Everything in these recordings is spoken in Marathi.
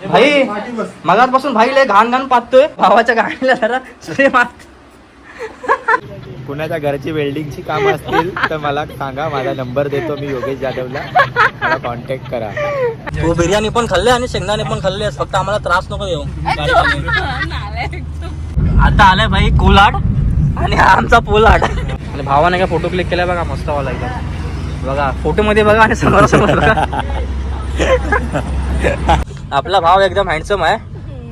भाई मगाचपासून भाई लय घाण घाण पाहतोय भावाच्या गाडीला जरा स्प्रे मारत. कुणाच्या घरची वेल्डिंगची कामं असतील तर मला सांगा, माझा नंबर देतो मी योगेश जाधवला, मला कॉन्टॅक्ट करा. तो बिर्याणी पण खाल्ले आणि शेंगदाणे पण खाल्ले, फक्त आम्हाला त्रास नको देऊ. आता आलाय भाई कोलाड आणि हा आमचा पोलाड. आणि भावाने काय फोटो क्लिक केलाय बघा, मस्त वाला एकदम. बघा फोटो मध्ये बघा आणि समोरासमोर बघा. आपला भाव एकदम हँडसम आहे,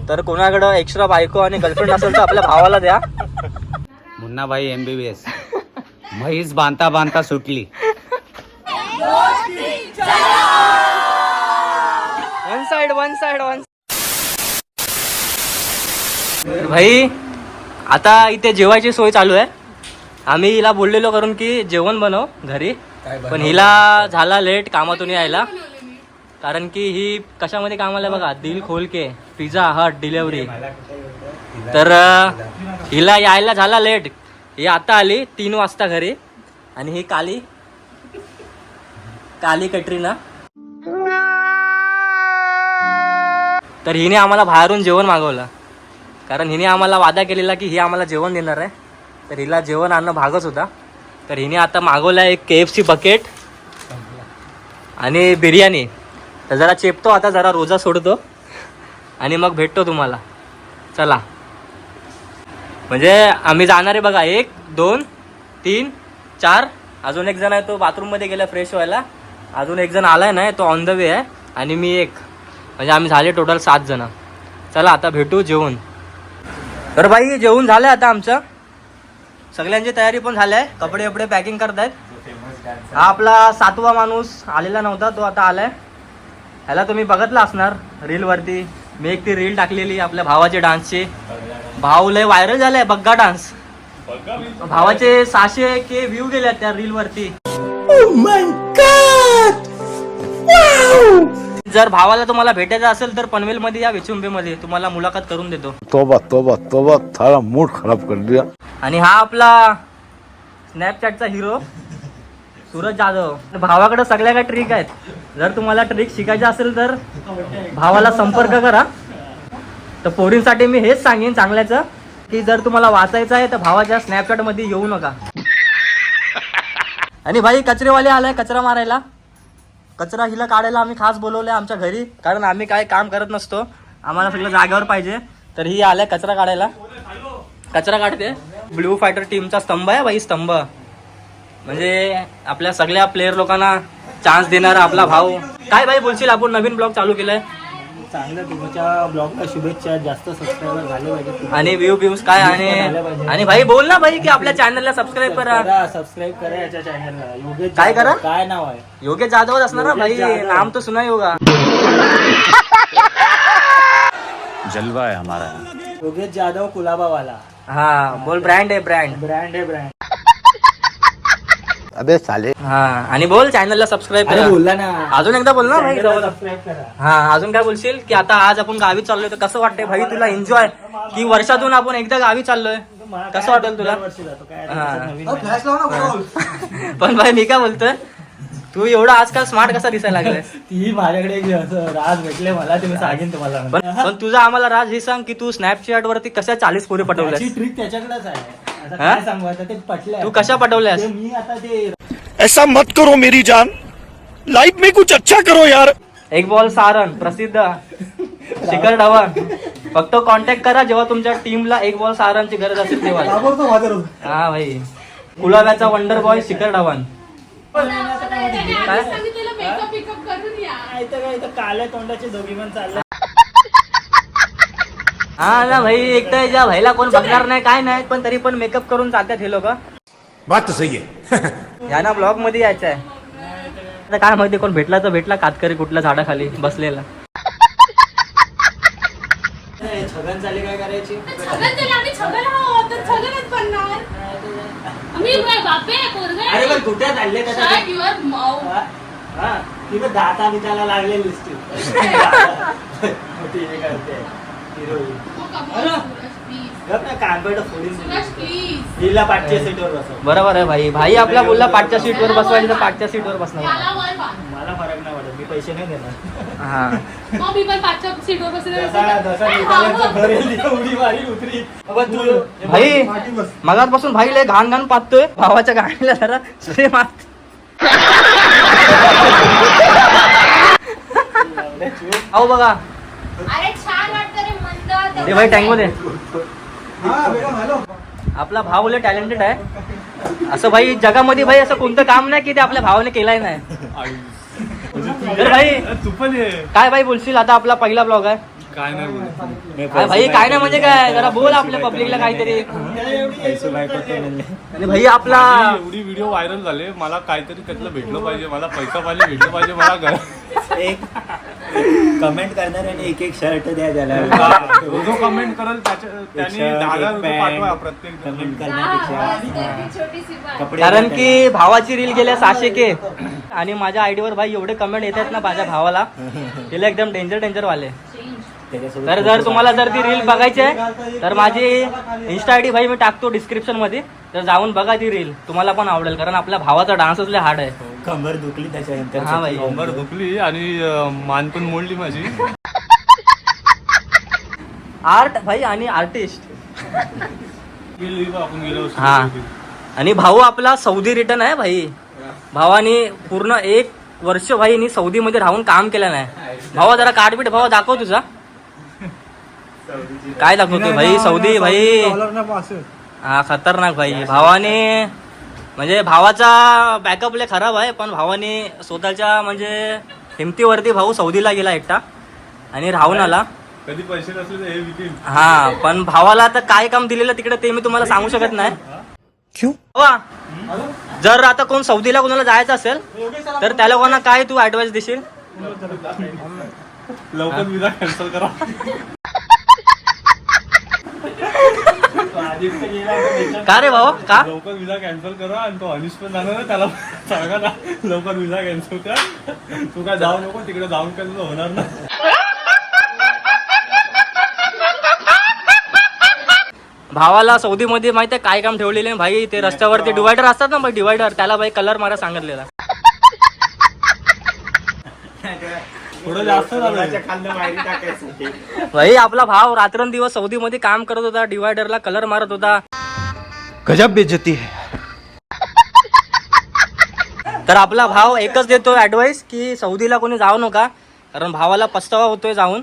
तर कोणाकडं एक्स्ट्रा बायको आणि गर्लफ्रेंड असेल तर आपल्या भावाला द्या. मुन्ना भाई MBBS म्हैस बांधता बांधता सुटली. वन साइड भाई. आता इथे जेवायची सोय चालू आहे. आम्ही हिला बोललेलो करून की जेवण बनव घरी, पण हिला झाला लेट कामातून यायला, कारण की ही कशामध्ये कामाला बघा, दिल खोल के पिझ्झा हट डिलेवरी. तर हिला यायला झाला लेट. ही आता आली 3 वाजता घरी, आणि ही काली कटरीना. तर हिने आम्हाला बाहेरून जेवण मागवलं, कारण हिने आम्हाला वादा केलेला की ही आम्हाला जेवण देणार आहे, तर हिला जेवण आणणं भागच होता. तर हिने आता मागवलं आहे एक KFC बकेट आणि बिर्याणी. तर जरा चेपतो आता, जरा रोजा सोडतो आणि मग भेटतो तुम्हाला. चला, म्हणजे आम्ही जाणार आहे बघा 1 2 3 4. अजून एक जण आहे, तो बाथरूममध्ये गेला फ्रेश व्हायला. अजून एक जण आलाय नाही, तो ऑन द वे आहे. आणि मी एक, म्हणजे आम्ही झाले टोटल 7 जण. चला आता भेटू जेवून. तर बाई जेवून झालं आता आमचं, सगळ्यांची तयारी पण झाली आहे, कपडे वपडे पॅकिंग करतायत. हा आपला 7वा माणूस आलेला नव्हता, तो आता आलाय. ह्याला तुम्ही बघितला असणार रीलवरती, मी एक ती रील टाकलेली आपल्या भावाच्या डान्सची. भाव लय व्हायरल झालाय बग्गा डान्स. भावाचे 600K व्ह्यू गेले त्या रील वरती. जर भावाला तुम्हाला भेटायचं असेल तर पनवेल मध्ये या, विचुंबे मध्ये तुम्हाला मुलाखत करून देतो. तोबा तोबा तोबा, थारा मूड खराब कर दिया. आणि हा आपला स्नॅपचॅटचा हिरो सूरज जाधव. भावाकडे सगळ्या काय ट्रिक आहेत, जर तुम्हाला ट्रिक शिकायची असेल तर भावाला संपर्क करा. तर पोरींसाठी मी हेच सांगेन चांगल्याचं, की जर तुम्हाला वाचायचं आहे तर भावाच्या स्नॅपचॅट मध्ये येऊ नका. आणि भाई कचरेवाले आलाय कचरा मारायला. कचरा हिला काढायला आम्ही खास बोलवलंय आमच्या घरी, कारण आम्ही काय काम करत नसतो, आम्हाला सगळं जागेवर पाहिजे. तर ही आलाय कचरा काढायला, कचरा काढते. ब्लू फायटर टीमचा स्तंभ आहे भाई, स्तंभ म्हणजे आपल्या सगळ्या प्लेयर लोकांना चान्स देणारा आपला भाऊ. काय भाई बोलशील, आपण नवीन ब्लॉग चालू केलाय. चांगलं, तुमच्या ब्लॉगला शुभेच्छा, जास्त सबस्क्रायबर झाले पाहिजे आणि व्ह्यूज काय. आणि भाई बोल ना भाई की आपल्या चॅनलला सबस्क्राईब करा. सबस्क्राईब करा याच्या चॅनलला. योगेश काय करा, काय नाव आहे? योगेश जाधवच असणार ना भाई, नाम तो सुना होगा. जलवा है हमारा. योगेश जाधव कुलाबावाला. हा बोल, ब्रँड आहे ब्रँड. ब्रँड आहे ब्रँड. अबे साले. हा आणि बोल चॅनलला सबस्क्राईब करा. बोलला ना, अजून एकदा बोल ना भाई. सबस्क्राईब करा. हा अजून काय बोलशील, की आता आज आपण गावी चाललोय तर कसं वाटतंय भाई तुला, एन्जॉय की वर्षातून आपण एकदा गावी चाललोय, कसं वाटेल तुला? पण भाई मी काय बोलतोय, तू एवढा आजकाल स्मार्ट कसा दिसायला लागलाय? ती माझ्याकडे राज भेटले मला, ते मी सांगेन तुम्हाला. पण तुझा आम्हाला राज हे सांग की तू स्नॅपचॅट वरती कशा 40 पोरी पटवल्यास? ट्रिक त्याच्याकडेच आहे. आता काय सांगू, आता ते पटले. तू कशा पटवल्यास? मी आता ते ऐसा मत करो मेरी जान, लाइफ में कुछ अच्छा करो यार. एक बॉल सारण प्रसिद्ध शिखर धवन. फक्त कॉन्टॅक्ट करा जेव्हा तुमच्या टीमला एक बॉल सारणची गरज असेल तेव्हा. हा भाई, कुलाब्याचा वंडर बॉय शिखर धवन. काल्या तोंडाचे दोघी पण चालले. हा ना भाई, एक तर ज्या भाईला कोण बघणार नाही काय नाही, पण तरी पण मेकअप करून जातात हे लोक. बात तो सही है. यांना ब्लॉग मध्ये यायचं आहे. आता काय माहिती, कोण भेटला तर भेटला कातकरी कुठल्या झाडाखाली बसलेला. छगन झाली काय करायची? अरे पण कुठे चालले तिथे दाता बिताला लागले पाठच्या सीटवर बसव. बरोबर आहे भाई. भाई आपला बोलला पाठच्या सीटवर बसवायला तर पाठच्या सीटवर बसणार. मला फरक नाही नाही वाटत, मी पैसे नाही देणार. हा मग मी पण पाचच्या सीटवर बसले जसा निघाल्याचं घर येईल तिथं उडी मारी उतरी. अबा तू भाई मगाचपासून भाई लय घाण घाण पाहतोय भावाच्या गाडीला जरा सुरे मारत. अहो बघा अरे छान वाटतं रे मंद. ते भाई टँगो दे. आपला भाव लय टॅलेंटेड आहे. असं भाई जगामध्ये भाई असं कोणतं काम नाही की ते आपल्या भावाने केलंय नाही. तर भाई तू पण ये. काय भाई बोलशील आता आपला पहिला ब्लॉग आहे. काय नाही बोलत. काय भाई काय नाही म्हणजे काय जरा बोल आपल्या पब्लिकला काहीतरी. पैसे बायको तो नाही. आणि भाई आपला एवढी व्हिडिओ व्हायरल झाले, मला काहीतरी त्यातलं भेटलं पाहिजे, मला पैसा पाहिजे, भेटलं पाहिजे मला घर. एक कमेंट करणाऱ्याने एक एक शर्ट द्या त्याला. जो कमेंट करेल त्यांनी 10,000 रुपये पाठवा प्रत्येक कमेंट हा, करण्यापेक्षा छोटीशी बात. कपडे कारण की भावाची रील गेल्या 600K आणि माझ्या आयडीवर भाई एवढे कमेंट येतात ना माझ्या भावाला तिला एकदम डेंजर वाले. त्याच्यासोबत तर जर तुम्हाला जर ती रील बघायची आहे तर माझी इन्स्टा आयडी भाई मी टाकतो डिस्क्रिप्शन मध्ये, तर जाऊन बघा ती रील, तुम्हाला पण आवडेल. कारण आपल्या भावाचा डान्सच लय हार्ड आहे. कंबर दुखली त्याच्यानंतर. हा भाई. कंबर दुखली आणि मान पण मोडली माझी. आर्ट भाई आणि आर्टिस्ट. आपण गेलो हा आणि भाऊ आपला सौदी रिटर्न आहे भाई. भावानी पूर्ण 1 वर्ष भाई सौदी मध्ये राहून काम केलं नाही. भावा जरा कार्डबीट भावा दाखव तुझा. काय दाखवतोय भाई सौदी भाई. हा खतरनाक भाई. भावाने म्हणजे भावाचा बॅकअप लय खराब आहे, पण भावाने स्वतःच्या म्हणजे हिमतीवरती भाऊ सौदीला गेला एकटा आणि राहून आला. कधी पैसे नसले तर हे विकेल. हा पण भावाला आता काय काम दिलेलं तिकडे ते मी तुम्हाला सांगू शकत नाही. भावा, जर आता कोण सौदीला कोणाला जायचं असेल तर त्या लोकांना काय तू ऍडवाइस देशील. लवकर विजा कॅन्सल करा. का रे भाऊ का लवकर विजा कॅन्सल करा. आणि तो अनिश पण जाणार ना, त्याला सांगा ना लवकर विजा कॅन्सल कर. तू काय जाऊ नको तिकडे, जाऊन काय तुझं होणार ना. भावाला सौदी मध्ये माहितीये काय काम ठेवलेले भाई. ते रस्त्यावरती डिवायडर असतात ना भाई, डिवायडर त्याला भाई कलर मारा सांगितलेला. थोडं जास्त झालं. खाल्लं बाहेर टाकायचं. भाई आपला भाव रात्रंदिवस सौदी मध्ये काम करत होता, डिवायडरला कलर मारत होता. गजब बेइज्जती है. तर आपला भाव एकच देतो ऍडवाइस की सौदीला कोणी जाऊ नका, कारण भावाला पस्तावा होतोय जाऊन.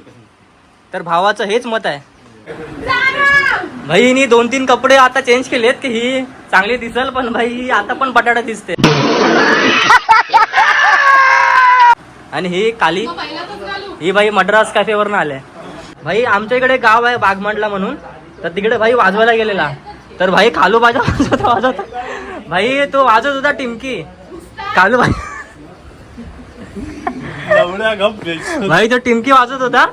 तर भावाचं हेच मत आहे. भाई हिनी 2-3 कपडे आता चेंज केलेत की ही चांगली दिसल, पण भाई ही आता पण बटाटा दिसते. आणि ही काली मग पहिल्यातच घालू. ही भाई मद्रास कॅफेवरनं आले. भाई आमच्या इकडे गाव आहे बागमांडला म्हणून, तर तिकडे भाई वाजवायला गेलेला. तर भाई कालू बाजा वाजवता भाई तो वाजवत होता टिमकी कालू भाई. भाई तो टिमकी वाजवत होता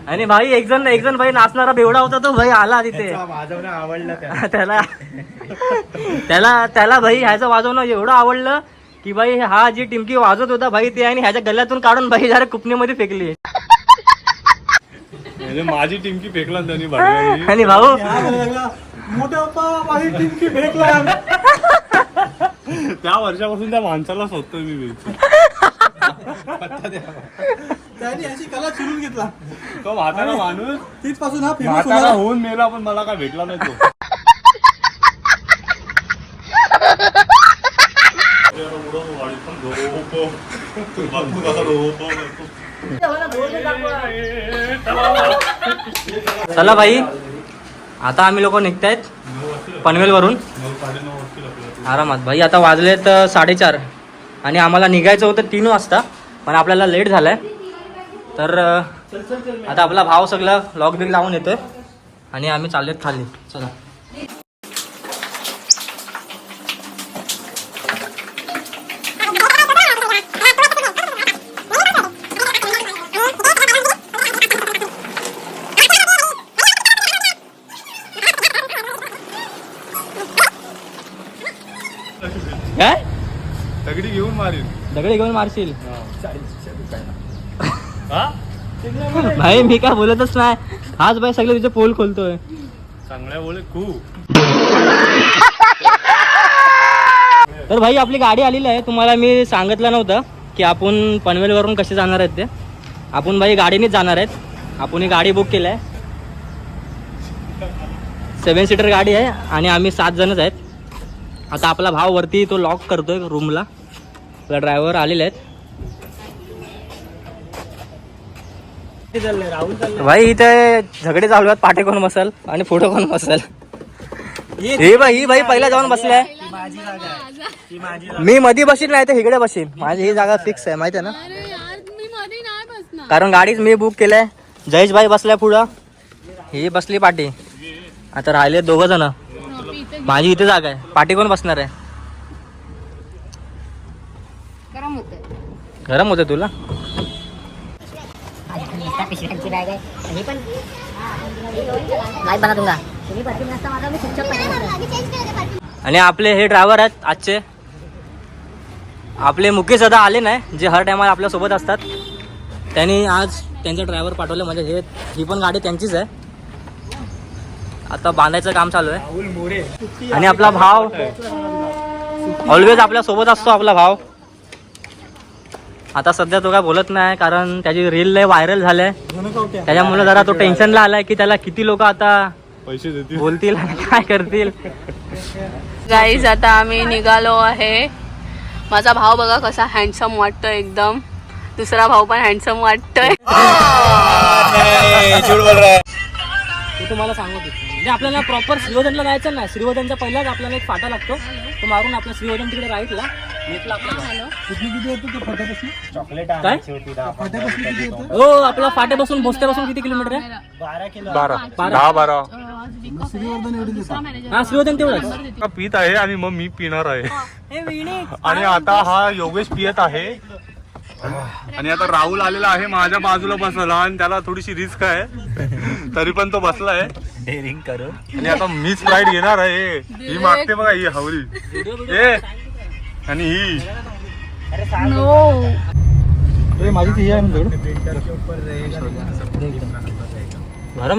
आणि भाई एक जण भाई नाचणारा बेवडा होता तो भाई आला तिथे. वाजवणं आवडलं का त्याला भाई ह्याचं वाजवणं एवढं आवडलं की भाई हा जी टिमकी वाजवत होता भाई ते आणि ह्याच्या गल्ल्यातून काढून भाई जरा कुपणीमध्ये फेकली. म्हणजे माझी टिमकी फेकला त्यांनी भाडव्यानी. आणि भाऊ टिमकी फेकला. त्या वर्षापासून त्या माणसाला शोधतोय मी. त्याने अशी कला चिरून घेतला. तो म्हातारा माणूस तिथपासून हा फेमस म्हातारा होऊन मेला, पण मला काय भेटला नाही तो. चला भाई आता आम्ही लोक निघतायत पनवेल वरून आरामात. भाई आता वाजलेत 4:30 आणि आम्हाला निघायचं होतं 3 वाजता, पण आपल्याला लेट झालाय. तर आता आपला भाव सगळा लॉक बिग लावून येतोय आणि आम्ही चाललेत खाली. चला काय दगडी घेऊन मारील. दगडी घेऊन मारशील भाई. मी काय बोलतच नाही. हाच भाई सगळे तुझे पोल खोलतोय. चांगल्या बोले खूप. तर भाई आपली गाडी आलेली आहे, तुम्हाला मी सांगितलं नव्हतं. की आपण पनवेलवरून कसे जाणार आहेत ते. आपण भाई गाडीनेच जाणार आहेत. आपण ही गाडी बुक केली आहे. 7 सीटर गाडी आहे आणि आम्ही 7 जणच आहेत. आता आपला भाव वरती तो लॉक करतोय रूमला. आपला ड्रायव्हर आलेले आहेत. भाई इथे झगडे चालू आहेत. पाठे कोण बसल आणि पुढे कोण बसल. ही भाई पहिला जाऊन बसलाय. मी मध्ये बसीन नाही तर इकडे बसीन. माझी ही जागा फिक्स आहे माहिती आहे ना. अरे यार मी मध्ये नाही बसणार. कारण गाडीच मी बुक केलंय. जयेश भाई बसलाय पुढं. ही बसली पाठी. आता राहिले 2 जण. माझी इथे जागा आहे. पाठी कोण बसणार आहे. गरम होते तुला. आणि आपले हे ड्रायव्हर आहेत आजचे. आपले मुकेश दादा आले नाही जे हर टायमाला आपल्या सोबत असतात. त्यांनी आज त्यांचा ड्रायव्हर पाठवले. म्हणजे ही पण गाडी त्यांचीच आहे. आता बांधायचं काम चालू आहे. आणि आपला भाव ऑलवेज आपल्या सोबत असतो. आपला भाव आता सध्या तो काय बोलत नाही कारण त्याची रील लय व्हायरल झाले. त्याच्यामुळे जरा तो टेन्शनला आलाय की त्याला किती लोक आता पैसे देतील बोलतील आणि काय करतील. गाईज आता आम्ही निघालो आहे. माझा भाव बघा कसा हँडसम वाटतोय एकदम. दुसरा भाऊ पण हँडसम वाटतोय. ते तुम्हाला सांगत होतो. म्हणजे आपल्याला प्रॉपर श्रीवर्धनला जायचं नाही. श्रीवर्धनच्या पहिलाच आपल्याला एक फाटा लागतो. तो मारून आपला श्रीवर्धन तिकडे राईटला लेफ्टला आपला किती येतो ते फाट्यापासून? काय हो आपला फाट्यापासून भोसत्यापासून किती किलोमीटर आहे. 12 श्रीवर्धन एवढी देतात. हा श्रीवर्धन तेवढंच. पित आहे आणि मग मी पिणार आहे. आणि आता हा योगेश पियत आहे. आणि आता राहुल आलेला आहे माझ्या बाजूला बसला आणि त्याला थोडीशी रिस्क आहे तरी पण तो बसलाय डेअरिंग करू. आणि आता मीच राईड घेणार आहे. ही मागते बघा ही हवरी ए आणि ही अरे माझी ती आहे ना बरं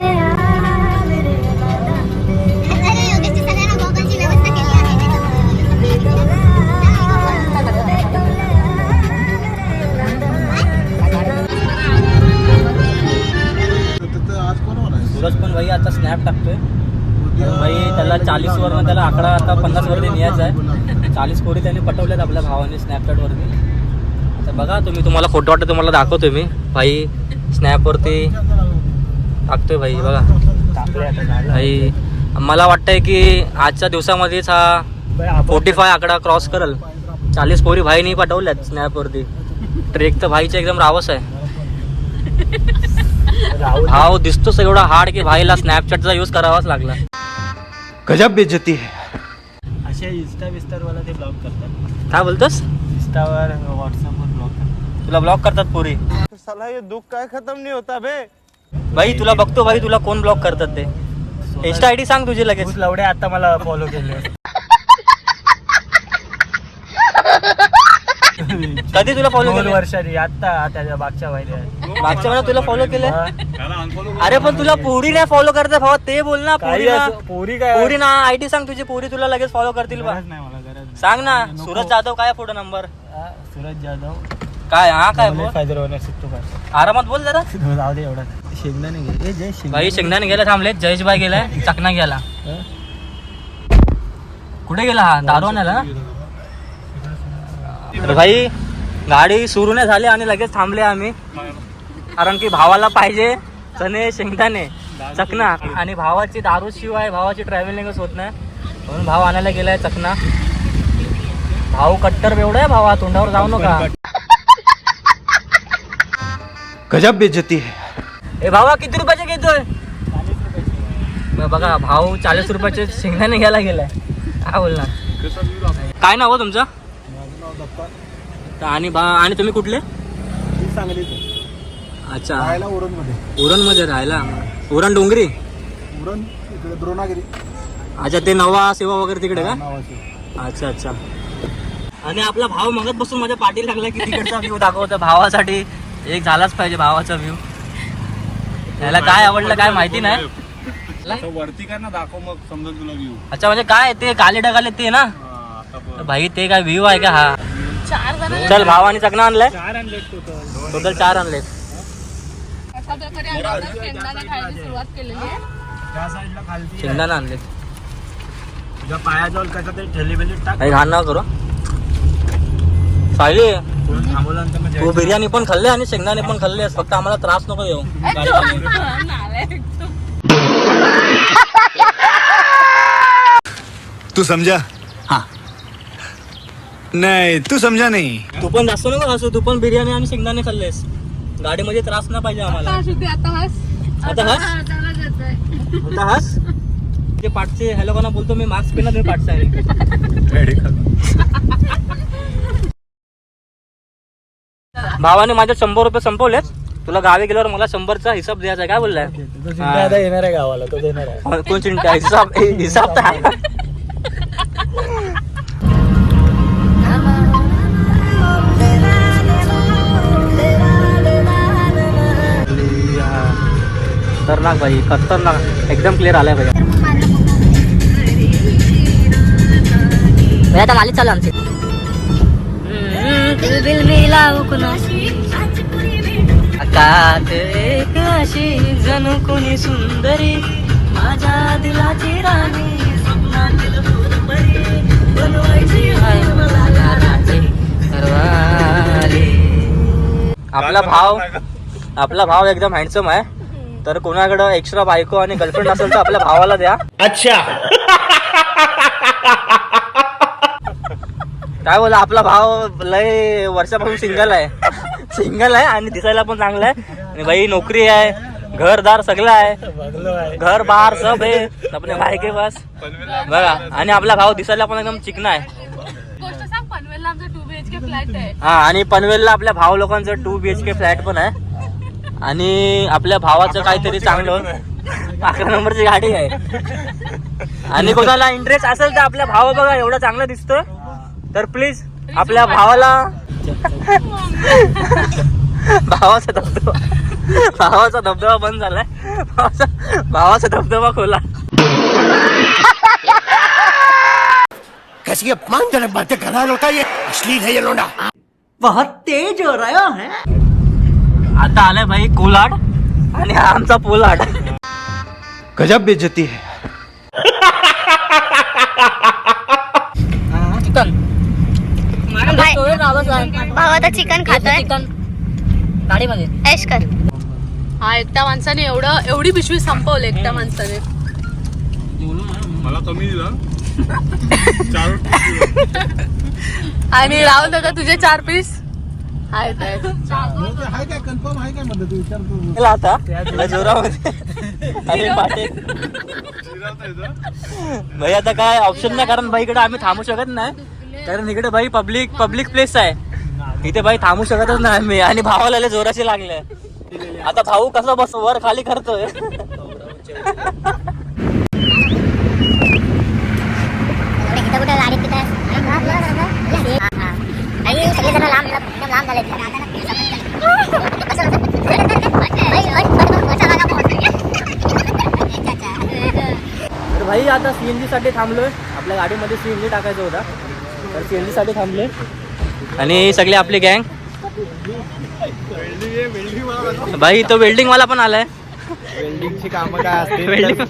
सूरज पण भाई आता स्नॅप टाकतोय. भाई त्याला 40 वरनं त्याला आकडा आता 50 वरती न्यायचा आहे. 40 कोटी त्याने पटवल्यात आपल्या भावाने स्नॅपचॅट वरती. तर बघा तुम्हाला फोटो वाटतं तुम्हाला दाखवतोय मी. भाई स्नॅप वरती टाकतोय भाई बघा. भाई मला वाटतंय की आजच्या दिवसामध्येच हा 45 आकडा क्रॉस करल. 40 पोरी भाईनी पटवल्यात स्नॅप वरती. ट्रेक तर भाईचं एकदम रावस आहे. भाव दिसतोच एवढा हार्ड की भाईला स्नॅपचॅटचा यूज करावाच लागला. गजब बेइज्जती है. असे इंस्टा विस्टार वाला ते ब्लॉग करतात. काय बोलतोस. इंस्टावर व्हॉट्सअपवर ब्लॉग करतात. तुला ब्लॉक करतात पोरी. साला हे दुःख काय खतम नाही होता बे. भाई तुला बघतो भाई तुला कोण ब्लॉक करतात ते. इंस्टा आयडी सांग तुझी लगेच. लवडे आता मला फॉलो केले. कधी तुला फॉलो 2 केलं. वर्षांनी आता त्याच्या मागच्या महिन्यात. मागच्या वेळेला तुला फॉलो केलं. अरे पण तुला पोरी नाही फॉलो करते भावा ते बोल ना. पोरी ना पोरी काय पोरी ना आयडी सांग तुझी. पोरी तुला लगेच फॉलो करतील बा. गरज नाही मला गरज नाही. सांग ना. सूरज जाधव काय पुढे नंबर सूरज जाधव काय. हा काय बोल. फायदर होणार शिकतो काय. आरामात बोल जरा. जाऊ दे एवढा. शेंगदाणे घे. जय भाई शेंगदाणे गेला थांबले. जयेश भाई गेलाय चकना गेला. कुठे गेला हा. दारू आणायला ना. तर भाई गाडी सुरू नाही झाली आणि लगेच थांबले आम्ही. कारण की भावाला पाहिजे चणे शेंगदाणे चकना. आणि भावाची दारू शिवाय भावाची ट्रॅव्हलिंगच होत नाही. म्हणून भाव आणायला गेलाय चकना. भाऊ कट्टर एवढा आहे भावा. तोंडावर जाऊ नका. गजब बेइज्जती है. ए भावा किती रुपयाचे घेतोय. मग बघा भाऊ 40 रुपयाचे शेंगदाणे घ्यायला गेलाय. काय बोलणार. काय नाव हो तुमचं. आणि आणि तुम्ही कुठले. अच्छा उरणमध्ये राहायला. उरण डोंगरी. द्रोणागिरी. अच्छा ते नवा सेवा वगैरे तिकडे का. अच्छा अच्छा. आणि आपला भाव मगत बसून माझ्या पाठी लागला की तिकडचा व्ह्यू दाखवतो. भावासाठी एक झालाच पाहिजे भावाचा व्ह्यू. त्याला काय आवडलं काय माहिती नाही. वरती काय ना दाखव मग समजा तुला व्ह्यू. अच्छा म्हणजे काय ते काले ढगाले ते ना. भाई ते काय व्ह्यू आहे का हा. 4 जण चल भावाने चकना आणलाय टोटल 4 आणलेत. अशा प्रकारे आम्ही आता शेंगदाणे खायची सुरुवात केलेली आहे. त्या साईडला खालती शेंगदाणा आणलेत. तुझ्या पायाजवळ कसं तरी ठेली बेली टाक. काही घाण नका करू. सायली कोण थांबवल्यानंतर मग तू बिर्याणी पण खाल्ले आणि शेंगदाणे पण खाल्लेस, फक्त आम्हाला त्रास नको देऊ. नालायक. तू समझा? हाँ नहीं तू समझा नहीं. तू पण जास्त नको हसू. तू पण बिर्याणी आणि शेंगदाणे खाल्लेस. गाडीमध्ये त्रास नाही पाहिजे आम्हाला. आता शुद्धी आता हस. आता हस. त्याला येतोय. आता हस. ते पाठचे ह्या लोकांना बोलतो मी मास्क पिना तुम्ही पाठचा आहे. भावाने माझे 100 रुपये संपवलेत. तुला गावी गेल्यावर मला 100चा हिसाब द्यायचा आहे. काय बोललाय? आता येणार आहे गावाला, तो देणार आहे. कोण चिंता? हिसाब तर आहे. खतरनाक भाई, खतरनाक. एकदम क्लिअर आलाय भाई. आता मालिक चालू आमची. आकात एक अशी जणू कोणी सुंदरी माझ्या दिलाची राणी स्वप्नातील फुलबरी बनवायची आहे मला राणी घरवाली. आपला भाव एकदम हँडसम आहे. तर कोणाकडं एक्स्ट्रा बायको आणि गर्लफ्रेंड असेल तर आपल्या भावाला द्या. अच्छा. काय बोला, आपला भाव लय वर्षापासून सिंगल आहे आणि दिसायला पण चांगला आहे. आणि भाई नोकरी आहे, घरदार सगळं आहे, घर बार सब आहे अपने भाई के पास बघा. आणि आपला भाव दिसायला पण एकदम चिकना आहे. गोष्ट सांग, पनवेलला आमचा 2 BHK फ्लॅट आहे. हा, आणि पनवेलला आपल्या भाव लोकांचं 2 BHK फ्लॅट पण आहे. आणि आपल्या भावाचं काहीतरी चांगलं 11 नंबरची गाडी आहे. आणि कोणाला इंटरेस्ट असेल तर आपल्या भावा बघा एवढा चांगला दिसतोय तर प्लीज आपल्या भावाला भावाचा धबधबा बंद झालाय. भावाचा धबधबा खोला. कैसी अपमानजनक बातें कर रहा है लौटा, ये अश्लील है ये लोंडा. आता आलाय भाई कोलाड आणि हा आमचा पोलाड. गजब बेइज्जती है. भाऊ आता चिकन खातोय. गाडीमध्ये ऐश कर. हा एकट्या माणसाने एवढी पिशवी संपवली एकट्या माणसाने. मला कमी दिला 4. आणि राहुल दादा तुझे 4 पीस आहेत. हाय काय कन्फर्म आहे काय म्हणलं तू विचारतो. केला आता लय जोरामध्ये. अरे पाटे भाई आता काय ऑप्शन नाही, कारण भाई इकडे आम्ही थांबू शकत नाही. कारण इकडे भाई पब्लिक प्लेस आहे. इथे भाई थांबू शकतच नाही आम्ही. आणि भावाला लय जोराचे लागले. आता भाऊ कसा बस वर खाली करतोय. कुठे गाडीत तिथे सगळेजण लांब झाले. तर भाई आता CNG साठी थांबलोय. आपल्या गाडीमध्ये CNG टाकायचं होता तर CNG साठी थांबलोय. आणि सगळे आपली गँग. भाई तो वेल्डिंग वाला पण आलाय. वेल्डिंगची कामं काय असतील,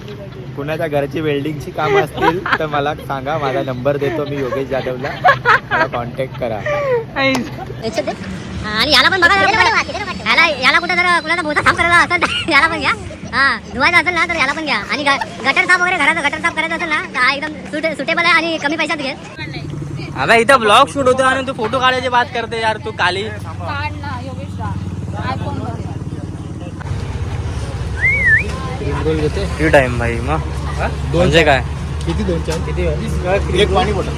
कुणाच्या घरची वेल्डिंगची कामं असतील तर मला सांगा. माझा नंबर देतो मी योगेश जाधवला, मला कॉन्टॅक्ट करा. आणि याला पण बघा, याला कुठं जर कुणाचा मोठा साफ करायला असेल तर याला पण घ्या. हा, धुवायचं असेल ना तर याला पण घ्या. आणि गटर साफ वगैरे घराचं गटर साफ करायचं असेल ना तर हा एकदम सुटेबल आहे आणि कमी पैशात घे. अबे इथं ब्लॉग शूट होतो आणि तू फोटो काढायची बात करते यार. तू काली किती टाइम भाई मग म्हणजे काय किती 2-4 किती एक पाणी बॉटल.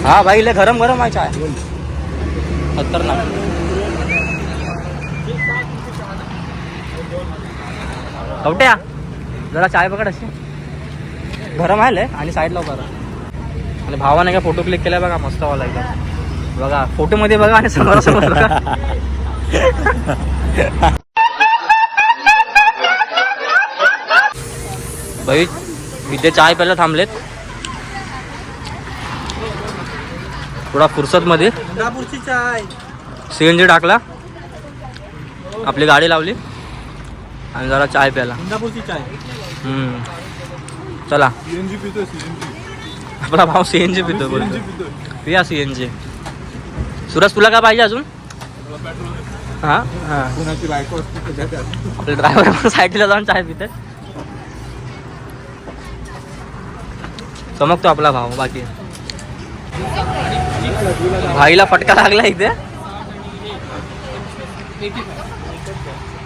हा भाई लय गरम आहे चाय. खतरनाक. कवट्या जरा चाय पकड अशी गरम आहे लय. आणि साईडला उभा राहा. आणि भावाने काय फोटो क्लिक केलाय बघा, मस्त वाला एकदम. बघा फोटो मध्ये बघा आणि समोरासमोर बघा. भाई इथे चाय प्यायला थांबलेत. थोडा फुरसतमध्ये CNG टाकला, आपली गाडी लावली आणि जरा चाय प्याला. चला आपला भाऊ CNG पितो बोलतो. पिया CNG. सुरज तुला काय पाहिजे अजून? हां हां आपले ड्रायव्हर पण साईडला जाऊन चाय पिते. चमकतो आपला भाऊ. बाकी भाईला फटका लागला इथे.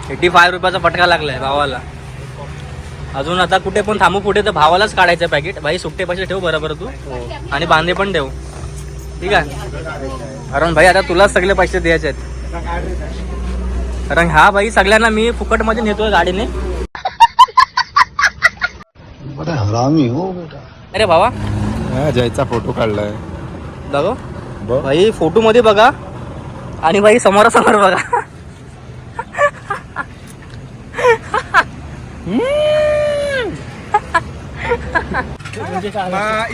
85 रुपयाचा फटका लागलाय भावाला. अजून आता कुठे पण थांबू पुढे तर भावालाच काढायचं पॅकेट. भाई सुट्टे पैसे ठेव बरोबर तू आणि बांधे पण ठेव, ठीक आहे? कारण भाई आता तुलाच सगळे पैसे द्यायचे आहेत. कारण हा भाई सगळ्यांना मी फुकटमध्ये नेतोय गाडीने. अरे भावा जयचा फोटो काढलाय बघ भाई, फोटो मध्ये बघा आणि भाई समोरासमोर बघा.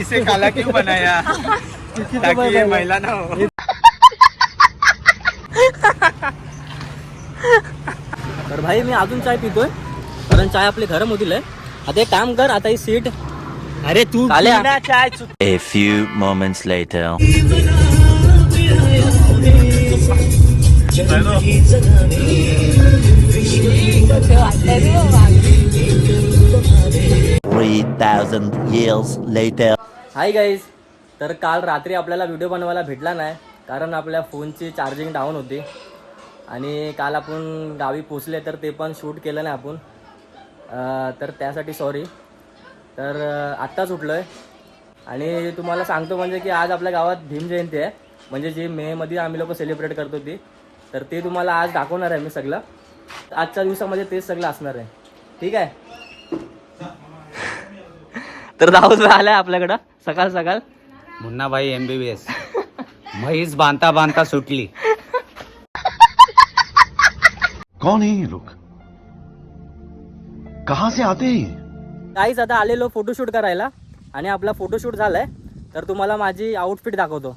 इसे काला क्यों बनाया ताकि ये महिला ना हो. तर भाई मी अजून चाय पितोय कारण चाय आपली घरामधील आहे. आता एक काम कर, आता ही सीट अरे तू चाय. A few moments later. Years later. Hi guys. तर काल रात्री आपल्याला व्हिडिओ बनवायला भेटला नाही कारण आपल्या फोनची चार्जिंग डाऊन होती आणि काल आपण गावी पोचले तर ते पण शूट केलं नाही आपण. तर त्यासाठी सॉरी. तर आत्ताच उठलो आहे आणि तुम्हाला सांगतो म्हणजे की आज आपल्या गावात भीम जयंती आहे, म्हणजे जी मेमध्ये आम्ही लोक सेलिब्रेट करतो ती. तर ते तुम्हाला आज दाखवणार आहे मी सगळं. आजच्या दिवसामध्ये तेच सगळं असणार आहे, ठीक आहे? तर दाऊद आलाय आपल्याकडं सकाळ सकाळ. मुन्ना भाई MBBS म्हैस बांधता बांधता सुटली. कौन है ये लोग, कहां से आते हैं? काहीच आता आलेलो फोटोशूट करायला आणि आपला फोटोशूट झालाय. तर तुम्हाला माझी आउटफिट दाखवतो.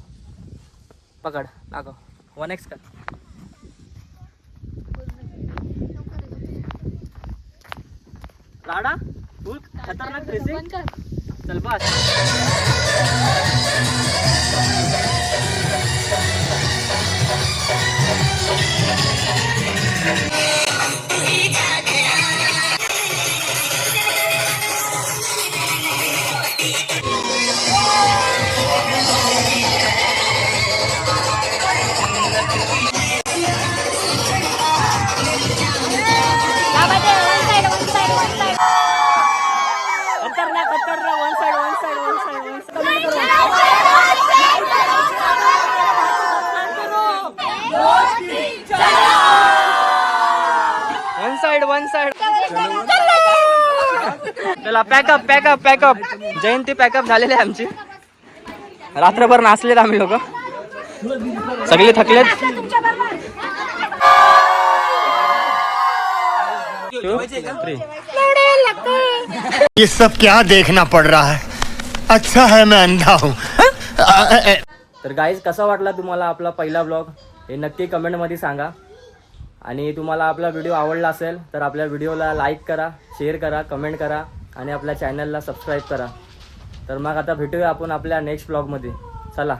पकड, दाखव. 1x कर. राडा फुल खतरनाक ड्रेसिंग. चल बस. One side. चला पॅकअप. जयंती पॅकअप झालेली आहे आमची. रात्रभर नाचलेत आम्ही लोक, सगळे थकलेत. ये सब क्या देखना पड़ रहा है, अच्छा है मैं अंधा हूँ. तर गाईज कसा वाटला तुम्हाला आपला पहिला ब्लॉग हे नक्की कमेंटमध्ये सांगा. आणि तुम्हाला आपला व्हिडिओ आवडला असेल तर आपल्या व्हिडिओला लाईक करा, शेअर करा, कमेंट करा आणि आपल्या चॅनलला सबस्क्राईब करा. तर मग आता भेटूया आपण आपल्या नेक्स्ट ब्लॉगमध्ये. चला.